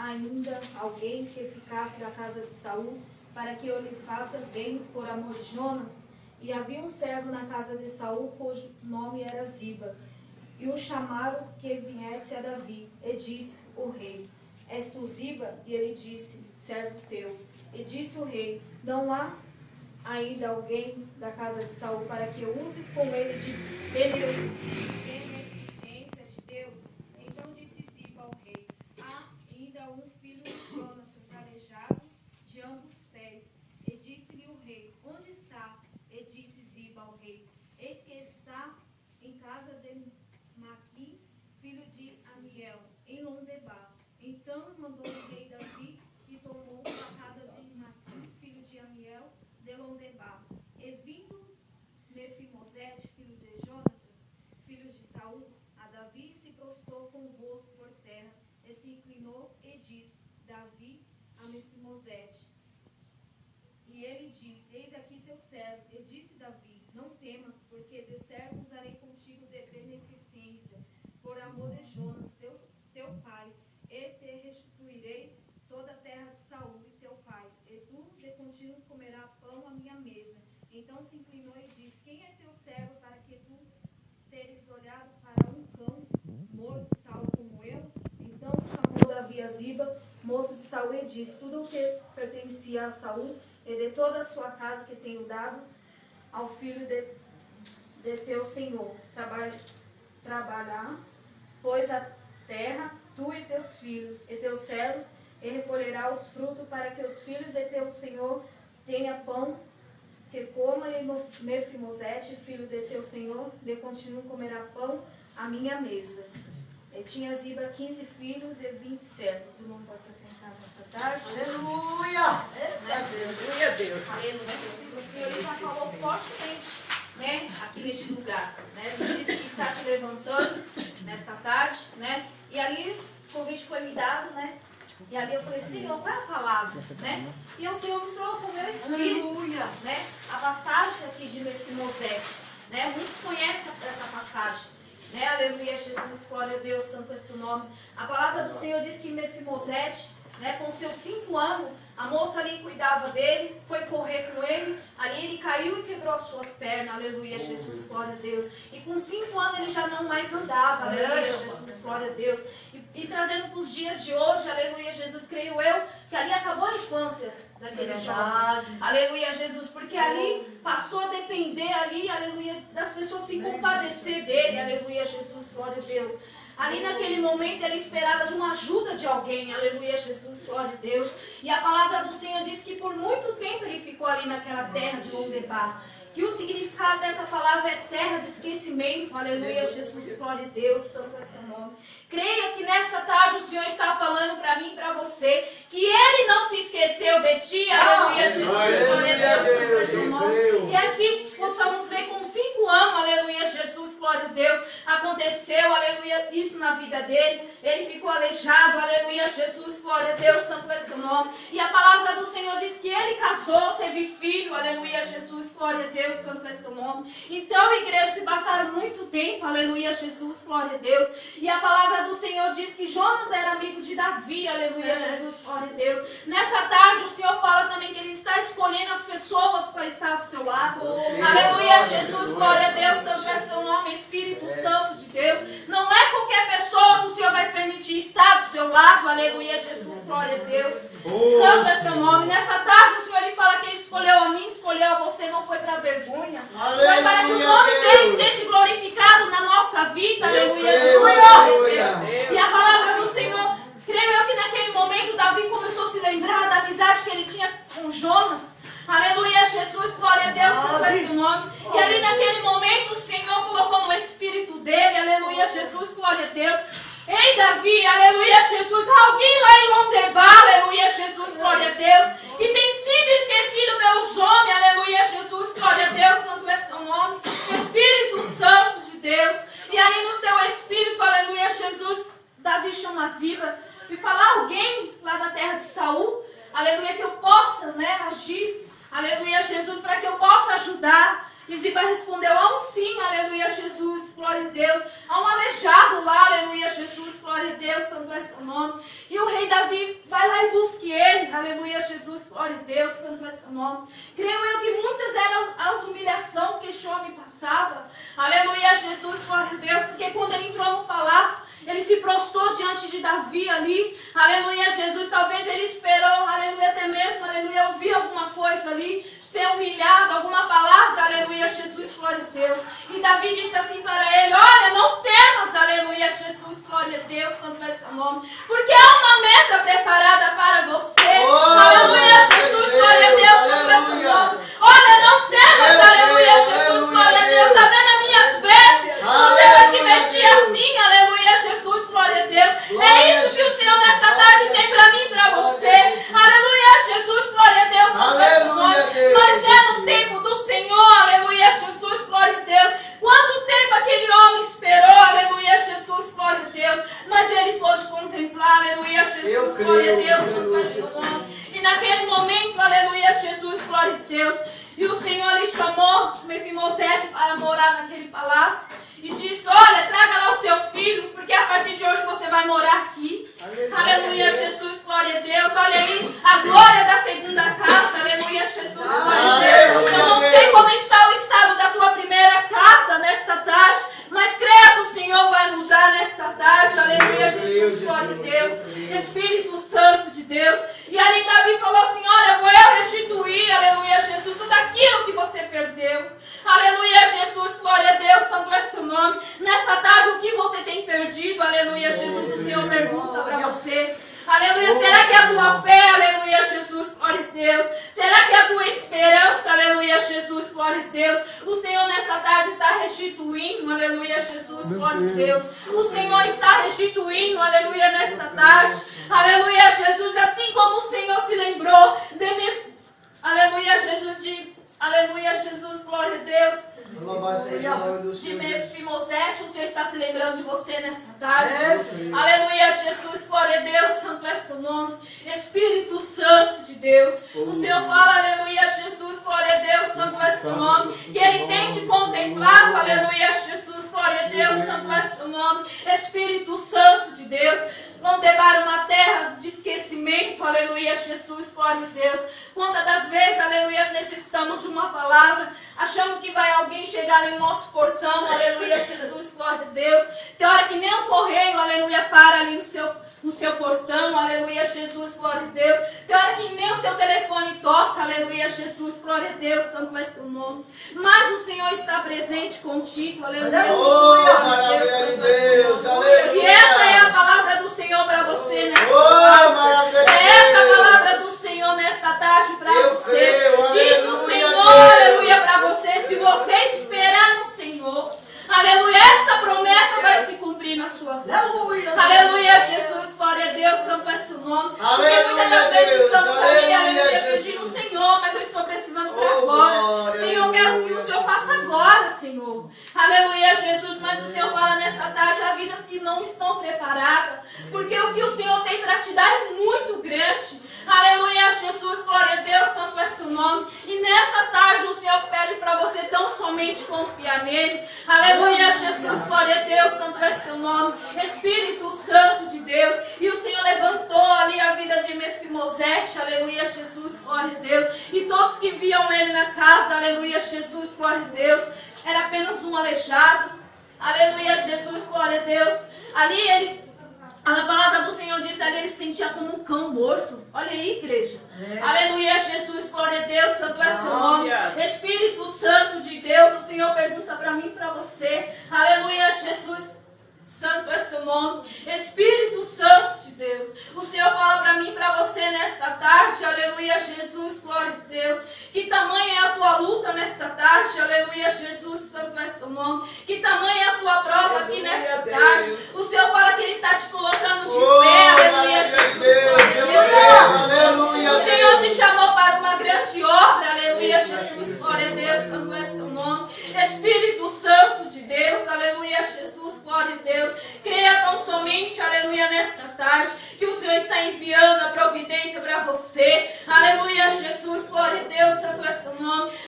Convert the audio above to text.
ainda alguém que ficasse da casa de Saul, para que eu lhe faça bem por amor de Jonas? E havia um servo na casa de Saul, cujo nome era Ziba. E o chamaram que viesse a Davi. E disse o rei: És tu Ziba? E ele disse: servo teu. E disse o rei: não há ainda alguém da casa de Saul, para que eu use com ele de beneficência de Deus? Então disse Ziba ao rei: há ainda um filho de Jonas, calejado de ambos os pés. E disse-lhe o rei: onde está? E disse Ziba ao rei: eis que está em casa de Maqui, filho de Amiel, em Londebar. Então mandou o rei Davi e tomou a casa de Maqui, filho de Amiel, de Londebar. E vindo Mefimosete, filho de Jonatas, filho de Saul, a Davi, se prostrou com o rosto por terra, e se inclinou e disse Davi a Mefimosete. E ele disse: eis aqui teu servo. E disse Davi: não temas, porque de servo usarei contigo de beneficência, por amor de Jonas, teu pai, e te restituirei toda a terra de Saul e teu pai, e tu de contínuo comerás pão à minha mesa. Então se inclinou e disse: quem é teu servo para que tu teres olhado para um cão morto tal como eu? Então chamou Davi a Ziba, moço de Saul, e disse: tudo o que pertencia a Saul e de toda a sua casa que tenho dado ao filho de teu senhor, trabalhar, pois a terra, tu e teus filhos e teus servos, e recolherá os frutos, para que os filhos de teu senhor tenham pão que coma, e Mefimosete, filho de teu senhor, de contínuo comerá pão à minha mesa. E tinha Ziba 15 filhos e 20 servos. O irmão pode se sentar nesta tarde. Aleluia! Aleluia, Deus. Aleluia. O Senhor já falou fortemente, né, aqui neste lugar. Né? Ele disse que está se levantando nesta tarde, né? E ali o convite foi me dado, né? E ali eu falei: Senhor, qual é a palavra? Né? E o Senhor me trouxe o meu espírito. Aleluia! Né? A passagem aqui de Mefimosete. Né? Muitos conhecem essa passagem. Né? Aleluia, Jesus, glória a Deus, santo é seu nome. A palavra do Senhor diz que Mefimosete, né, com seus 5 anos, a moça ali cuidava dele, foi correr com ele, ali ele caiu e quebrou as suas pernas, aleluia, Jesus, glória a Deus. E com 5 anos ele já não mais andava, aleluia, Jesus, glória a Deus. E trazendo para os dias de hoje, aleluia, Jesus, creio eu, que ali acabou a infância daquele jovem, aleluia, Jesus, porque ali passou a depender ali, aleluia, das pessoas se compadecer dele, aleluia, Jesus, glória a Deus. Ali naquele momento ele esperava de uma ajuda de alguém, aleluia, Jesus, glória a Deus. E a palavra do Senhor diz que por muito tempo ele ficou ali naquela terra de Londebar. Que o significado dessa palavra é terra de esquecimento, aleluia, Jesus, glória a Deus, santo é seu nome. Creia que nessa tarde o Senhor está falando para mim e para você, que Ele não se esqueceu de ti, aleluia, Jesus, glória a Deus, santo é seu nome. E aqui possamos ver com 5 anos, aleluia, Jesus, glória a Deus, aconteceu, aleluia, isso na vida dele, ele ficou aleijado, aleluia, Jesus, glória a Deus, santo é seu nome. E a palavra do Senhor diz que ele casou, teve filho, aleluia, Jesus, glória a Deus, santo é seu nome. Então, igreja, se passaram muito tempo, aleluia, Jesus, glória a Deus. E a palavra do Senhor diz que Jonas era amigo de Davi, aleluia, Jesus, glória a Deus. Nessa tarde, o Senhor fala também que Ele está escolhendo as pessoas para estar ao seu lado. Aleluia, Jesus, glória a Deus, santo é seu nome, Espírito Santo de Deus. Não é qualquer pessoa que o Senhor vai permitir estar do seu lado, aleluia, Jesus, glória a Deus. Santo é seu nome. Nessa tarde, o Senhor Ele fala que Ele escolheu a mim, escolheu a você, não foi para vergonha. Foi para que o nome dele seja glorificado na nossa vida, aleluia, Jesus, glória a Deus. E a palavra do Senhor, creio eu que naquele momento Davi começou a se lembrar da amizade que ele tinha com Jonas. Aleluia, Jesus, glória a Deus, santo é seu nome. E ali naquele momento o Senhor colocou no espírito dele, aleluia, Jesus, glória a Deus. Ei, Davi, aleluia, Jesus, alguém lá em Londebar, aleluia, Jesus, glória a Deus, que tem sido esquecido pelos homens, aleluia, Jesus, glória a Deus, santo é seu nome, Espírito Santo de Deus. E ali no teu espírito, aleluia, Jesus, Davi chama Ziba e fala: alguém lá da terra de Saul, aleluia, que eu possa, né, agir, aleluia, Jesus, para que eu possa ajudar. E Ziba respondeu: sim, aleluia, Jesus, glória a Deus. Há um aleijado lá, aleluia, Jesus, glória a Deus, santo é seu nome. E o rei Davi vai lá e busque ele, aleluia, Jesus, glória a Deus, santo é seu nome. Creio eu que muitas eram as humilhações que este homem passava, aleluia, Jesus, glória a Deus, porque quando ele entrou no palácio, ele se prostrou diante de Davi ali, aleluia, Jesus, talvez ele esperou, aleluia, até mesmo, aleluia, ouvir alguma coisa ali, ser humilhado, alguma palavra, aleluia, Jesus, glória a Deus. E Davi disse assim para ele, olha, não temas, aleluia, Jesus, glória a Deus, santo é seu nome, porque há uma mesa preparada para você, aleluia, Jesus, glória a Deus, santo é seu nome. Olha, não temas, aleluia, Jesus, glória a Deus, está vendo as minhas vestes, você vai se vestir assim, aleluia, Jesus, glória a Deus. É isso que o Senhor nesta tarde tem para mim e para você, aleluia, Jesus, glória a Deus, santo é seu nome. Mas é no tempo do Senhor, aleluia, Jesus, glória a Deus. Quanto tempo aquele homem esperou, aleluia, Jesus, glória a Deus. Mas ele pôde contemplar, aleluia, Jesus, glória a Deus, santo é seu nome. E naquele momento, aleluia, Jesus, glória a Deus. E o Senhor lhe chamou Mefibosete para morar naquele palácio. E disse, olha, traga lá o seu filho, porque a partir de hoje você vai morar aqui. Aleluia, Jesus, glória a Deus. Olha aí, a glória da segunda casa, aleluia, Jesus, glória a Deus. Eu não sei como está o estado da tua primeira casa nesta tarde, mas creia que o Senhor vai mudar nesta tarde, aleluia, Jesus, glória a Deus. Espírito Santo de Deus. E ali Davi falou assim, olha, vou eu restituir, aleluia, Jesus, tudo aquilo que você perdeu. Aleluia, Jesus, glória a Deus, santo é seu nome. Nessa tarde, o que você tem perdido, aleluia, Jesus, o Senhor pergunta para você. Aleluia, será que é a tua fé, aleluia, Jesus, glória a Deus? Será que é a tua esperança, aleluia, Jesus, glória a Deus? O Senhor nessa tarde está restituindo, aleluia, Jesus, glória a Deus. O Senhor está restituindo, aleluia, nesta tarde. Aleluia, Jesus, assim como o Senhor se lembrou de mim. Aleluia, Jesus, aleluia, Jesus, glória a Deus. De Mefibosete, o Senhor está se lembrando de você nesta tarde. Aleluia, Jesus, glória a Deus, santo é seu nome. Espírito Santo de Deus. O Senhor fala, aleluia, Jesus, glória a Deus, santo é seu nome. Que Ele tem te contemplado, aleluia, Jesus, glória a Deus, santo é seu nome. Espírito Santo de Deus. Vão levar uma terra de esquecimento, aleluia, Jesus, glória a Deus. Quantas das vezes, aleluia, necessitamos de uma palavra, achamos que vai alguém chegar ali no nosso portão, aleluia, Jesus, glória a Deus. Tem hora que nem o correio, aleluia, para ali no seu portão, aleluia, Jesus, glória a Deus. Tem hora que nem o seu telefone toca, aleluia, Jesus, glória a Deus, santo é seu nome. Mas o Senhor está presente contigo, aleluia, Aleluia, Deus, aleluia. E essa é a palavra do Senhor para você nesta tarde. É essa a palavra do Senhor nesta tarde para você. Diz o Senhor, aleluia, para você, se você esperar no Senhor, aleluia, essa promessa vai se cumprir na sua vida. Aleluia, Jesus, glória a Deus, santo é seu nome. Porque muitas das vezes estamos ali, aleluia, pedindo o Senhor, mas eu estou precisando para agora. Senhor, eu quero que o Senhor faça agora, Senhor. Aleluia, Jesus, mas o Senhor fala nesta tarde a vidas que não estão preparadas, porque o que o Senhor tem para te dar é muito grande. Aleluia, Jesus, glória a Deus, santo é seu nome. E nessa tarde o Senhor pede para você tão somente confiar nele. Aleluia, Jesus, glória a Deus, santo é seu nome. Espírito Santo de Deus. E o Senhor levantou ali a vida de Mefibosete, aleluia, Jesus, glória a Deus. E todos que viam ele na casa, aleluia, Jesus, glória a Deus, era apenas um aleijado. Aleluia, Jesus, glória a Deus. Ali a palavra do Senhor diz ali, ele se sentia como um cão morto. Olha aí, igreja. Aleluia, Jesus, glória a Deus, santo é seu nome. Espírito Santo de Deus, o Senhor pergunta para mim e para você. Aleluia, Jesus, santo é seu nome. Espírito Santo de Deus, o Senhor fala para mim e para você nesta tarde. Aleluia, Jesus, glória a Deus. Que tamanha é a tua luta nesta tarde. Aleluia, Jesus, santo é seu nome. Que tamanha é a tua prova aqui nesta tarde. O Senhor fala que Ele está te colocando de pé. Aleluia, Jesus, glória a Deus. O Senhor te chamou para uma grande obra. Aleluia, Jesus, glória a Deus, santo é seu nome. Espírito